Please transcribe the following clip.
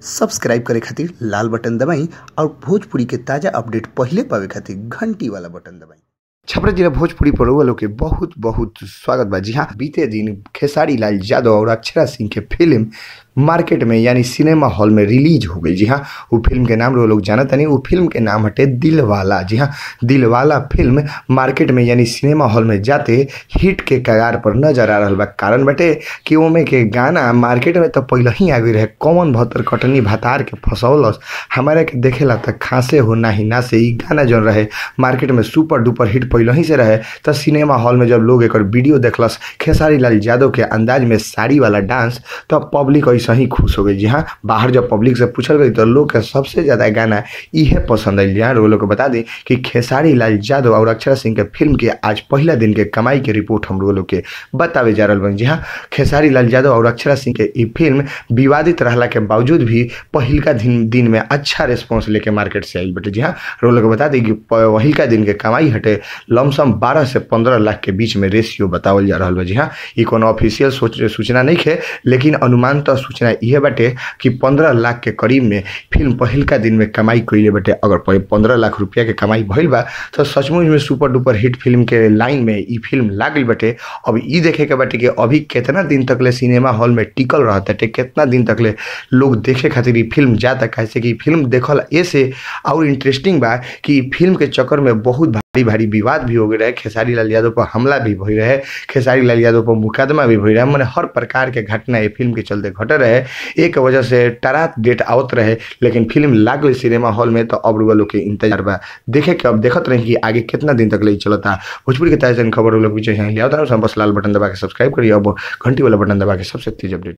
Subscribe करे खातिर लाल button दबाई और भोजपुरी के ताजा अपडेट पहले पावे खातिर घंटी वाला बटन दबाई। छपरा जिला भोजपुरी पर लोग के बहुत बहुत स्वागत बा। जी हाँ, बीते दिन खेसारी लाल यादव और अक्षरा सिंह के फिल्म मार्केट में यानी सिनेमा हॉल में रिलीज हो गई। जी हाँ, वो फिल्म के नाम लोग जानता नहीं, वो फिल्म के नाम हटे दिलवाला। जी हाँ, दिलवाला फिल्म मार्केट में यानी सिनेमा हॉल में जाते हिट के कगार पर नजर आ रहा बा। कारण बटे कि ओमे के गाना मार्केट में तो पहले ही आ गई रहे, कौन भतर कटनी भातार के फसौलस हमारे के देखेला तक खांसे हो नाही ना से। गाना जो रहे मार्केट में सुपर डुपर हिट पहले ही से रहे, तो सिनेमा हॉल में जब लोग एक वीडियो देखलस खेसारी लाल यादव के अंदाज में साड़ी वाला डांस, तो पब्लिक सही खुश हो गई। जी हाँ, बाहर जब पब्लिक से पूछल गई तो लोग के सबसे ज्यादा गाना इहे पसंद आई। यहाँ लोग को बता दें कि खेसारी लाल यादव और अक्षरा सिंह के फिल्म के आज पहला दिन के कमाई के रिपोर्ट हम लोग के बतावे जा रहा बन। जी हाँ, खेसारी लाल यादव और अक्षरा सिंह के ये फिल्म विवादित रहला के बावजूद भी पहिलका दिन में अच्छा रिस्पॉन्स लेके मार्केट से आई बटे। जी हाँ, लोग को बता दें कि पहिलका दिन के कमाई हटे लमसम 12 से 15 लाख के बीच में रेशियो बतावल जा रहा है। जी हाँ, ये कोनो ऑफिशियल सूचना नहीं है, लेकिन अनुमान तो सूचना यह बाटे कि 15 लाख के करीब में फिल्म पहिलका दिन में कमाई कइले बाटे। अगर 15 लाख रुपया के कमाई भइल बा तो सचमुच में सुपर डुपर हिट फिल्म के लाइन में ये फिल्म लागल बाटे। अब ये देखे के बाटे कि अभी कितना दिन तक ले सिनेमा हॉल में टिकल रहता है, कितना दिन तक ले लोग देखे खातिर ये फिल्म जाता। कैसे कि फिल्म देखल ऐसे और इंटरेस्टिंग बा कि फिल्म के चक्कर में बहुत भारी विवाद भी हो गए रहे, खेसारी लाल यादव पर हमला भी हो रहे, खेसारी लाल यादव पर मुकदमा भी हो रहा है। मैंने हर प्रकार के घटना ये फिल्म के चलते घटे रहे। एक वजह से टरात डेट आवत रहे, लेकिन फिल्म लागल सिनेमा हॉल में तो अब लोग के इंतजार बा देखे के। अब देखत रहे कि आगे कितना दिन तक ले चलता। भोजपुरी के ताजा खबर लोग बस लाल बटन दबा के सब्सक्राइब करिए, अब घंटी वाला बटन दबा के सबसे तेज अपडेट।